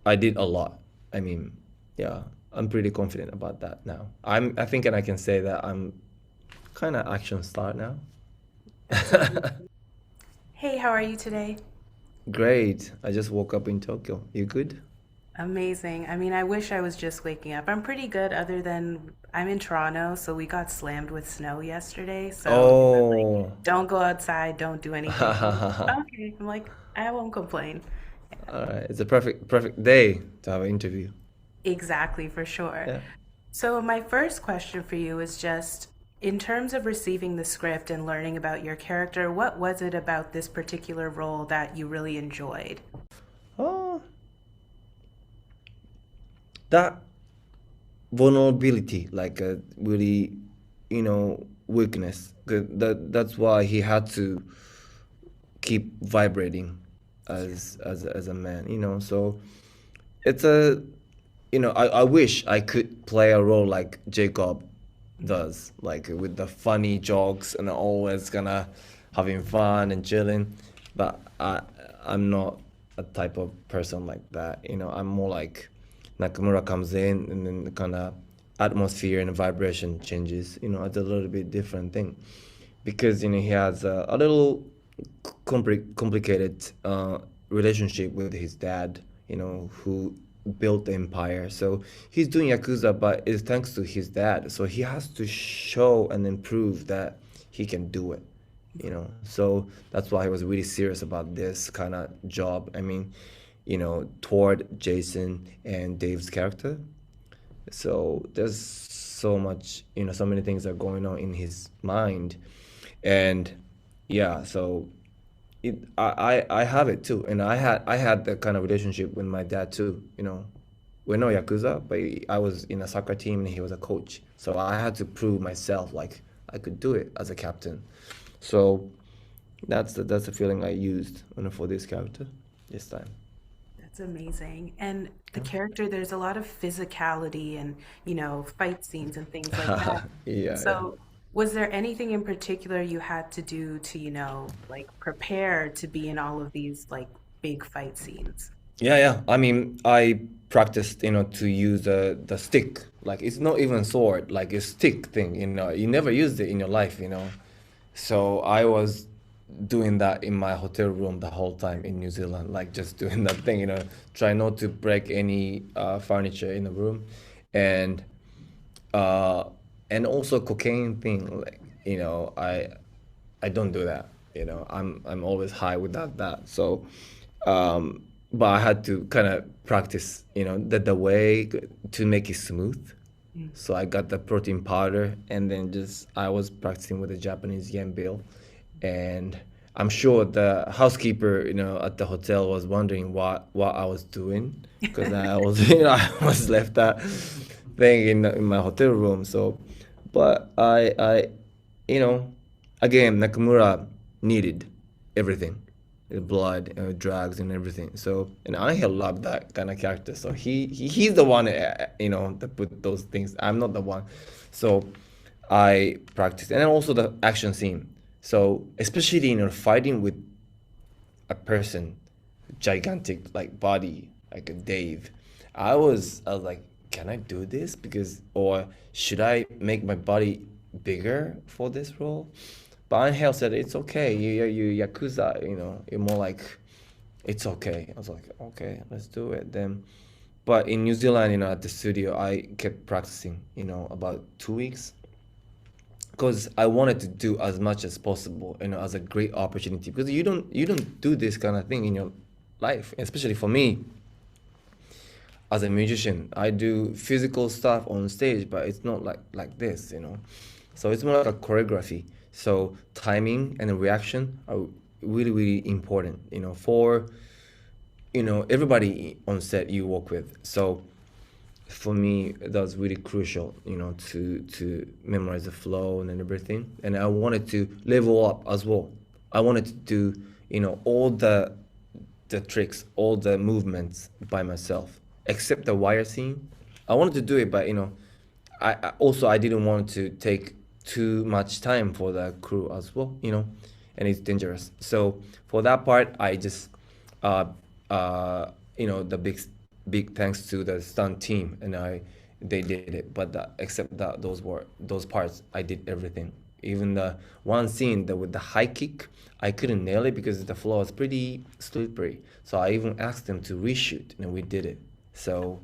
I did a lot. I mean, yeah, I'm pretty confident about that now. I think, and I can say that I'm kind of action star now. That's amazing. Hey, how are you today? Great. I just woke up in Tokyo. You good? Amazing. I mean, I wish I was just waking up. I'm pretty good, other than I'm in Toronto, so we got slammed with snow yesterday. So like, Oh, don't go outside, don't do anything. I'm like, okay. I'm like, I won't complain. all right. It's a perfect day to have an interview. Exactly, for sure. Yeah. So my first question for you is just in terms of receiving the script and learning about your character, what was it about this particular role that you really enjoyed? Oh, that vulnerability, like a really, weakness. That's why he had to keep vibrating as a man. So it's a, I wish I could play a role like Jacob does, like with the funny jokes and always gonna having fun and chilling. But I'm not a type of person like that. I'm more like Nakamura comes in and then the kind of atmosphere and vibration changes. It's a little bit different thing because he has a little complicated relationship with his dad, who built the empire. So he's doing Yakuza, but it's thanks to his dad. So he has to show and then prove that he can do it. So that's why he was really serious about this kind of job. I mean, toward Jason and Dave's character. So there's so much, so many things are going on in his mind. And yeah, so I have it too, and I had that kind of relationship with my dad too. We're no yakuza, but I was in a soccer team and he was a coach, so I had to prove myself like I could do it as a captain. So that's the feeling I used for this character this time. That's amazing. And the character, there's a lot of physicality and, fight scenes and things like that. Yeah, yeah. So, was there anything in particular you had to do to, like prepare to be in all of these like big fight scenes? Yeah, yeah. I mean, I practiced, to use the stick. Like it's not even sword, like a stick thing, You never used it in your life. So I was doing that in my hotel room the whole time in New Zealand, like just doing that thing, try not to break any furniture in the room, and uh, and also cocaine thing, like I don't do that. I'm always high without that. So, but I had to kind of practice, the way to make it smooth. Mm. So I got the protein powder, and then just I was practicing with the Japanese yen bill, and I'm sure the housekeeper, at the hotel was wondering what I was doing because I was, I was left that thing in my hotel room. So, but you know, again, Nakamura needed everything, blood, drugs, and everything. So, and Angel loved that kind of character. So he's the one, that put those things. I'm not the one. So I practiced, and then also the action scene. So especially fighting with a person, gigantic like body, like a Dave. I was like, can I do this? Because or should I make my body bigger for this role? But Angel said it's okay. You yakuza, you're more like it's okay. I was like, okay, let's do it then. But in New Zealand, at the studio, I kept practicing, about 2 weeks because I wanted to do as much as possible, as a great opportunity. Because you don't do this kind of thing in your life, especially for me as a musician. I do physical stuff on stage, but it's not like this. So it's more like a choreography. So timing and reaction are really really important, for everybody on set you work with. So for me that was really crucial, to memorize the flow and everything. And I wanted to level up as well. I wanted to do, all the tricks, all the movements by myself, except the wire scene. I wanted to do it, but I didn't want to take too much time for the crew as well, and it's dangerous. So for that part, I just, uh, the big big thanks to the stunt team, and they did it. But except that those parts, I did everything. Even the one scene that with the high kick, I couldn't nail it because the floor was pretty slippery. So I even asked them to reshoot, and we did it. So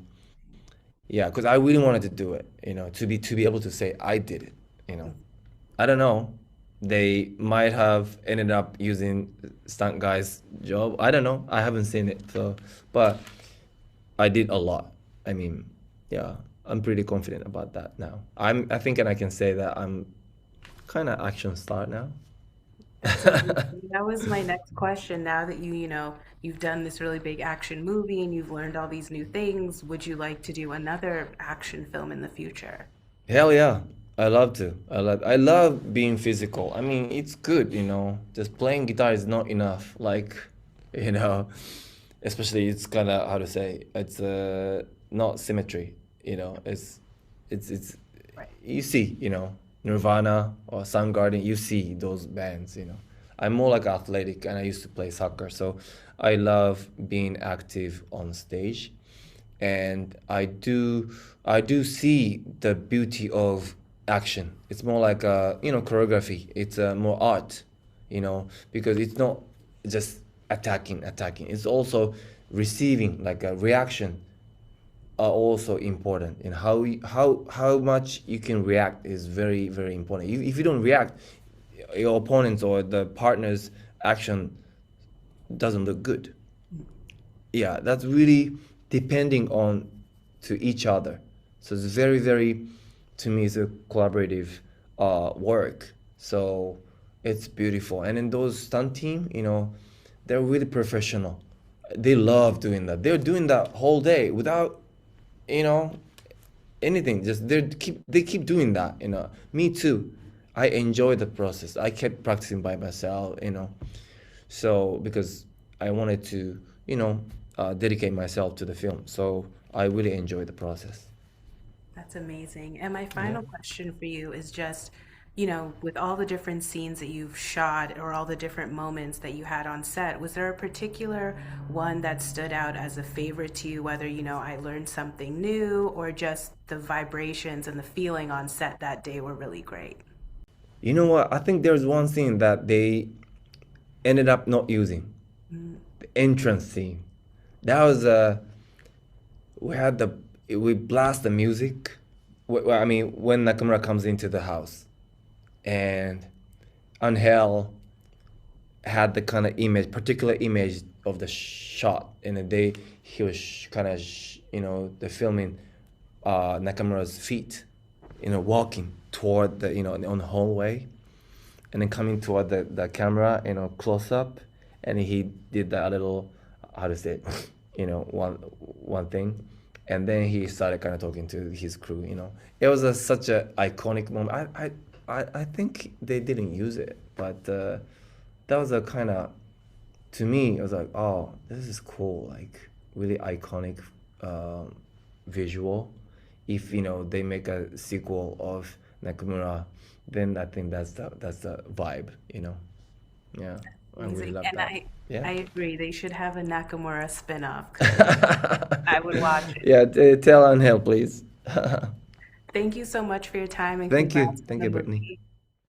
yeah, because I really wanted to do it, to be able to say I did it, you know. I don't know. They might have ended up using stunt guy's job. I don't know. I haven't seen it. So, but I did a lot. I mean, yeah, I'm pretty confident about that now. I think, and I can say that I'm kind of action star now. That's amazing. That was my next question. Now that you've done this really big action movie and you've learned all these new things, would you like to do another action film in the future? Hell yeah. I love to. I love being physical. I mean, it's good, Just playing guitar is not enough. Like, you know, especially it's kind of how to say, it's not symmetry, it's Right. you see, Nirvana or Soundgarden, you see those bands, I'm more like athletic and I used to play soccer, so I love being active on stage, and I do see the beauty of action. It's more like choreography. It's more art, because it's not just attacking. It's also receiving, like a reaction are also important, and how much you can react is very very important. If you don't react, your opponent's or the partner's action doesn't look good. Yeah, that's really depending on to each other. So it's very very, to me, it's a collaborative work. So it's beautiful, and in those stunt team, they're really professional. They love doing that. They're doing that whole day without you know anything. Just they keep doing that. Me too. I enjoy the process. I kept practicing by myself. So because I wanted to dedicate myself to the film, so I really enjoy the process. That's amazing. And my Yeah. final question for you is just, with all the different scenes that you've shot or all the different moments that you had on set, was there a particular one that stood out as a favorite to you, whether, I learned something new or just the vibrations and the feeling on set that day were really great? You know what? I think there's one scene that they ended up not using. Mm. The entrance scene. That was we blast the music. I mean, when Nakamura comes into the house, and Angel had the kind of image, particular image of the shot, and the day he was kind of, the filming Nakamura's feet, walking toward on the hallway, and then coming toward the camera, close up, and he did that little, how to say it, one thing, and then he started kind of talking to his crew. It was such a iconic moment. I think they didn't use it, but that was a kind of, to me, it was like, oh, this is cool, like really iconic um visual. If they make a sequel of Nakamura, then I think that's the vibe. Yeah, I really Amazing. love And that. I Yeah. agree. They should have a Nakamura spin-off because I would watch it. Yeah, tell Angel, please. Thank you so much for your time and Thank you, congrats on thank the you, Brittany. movie.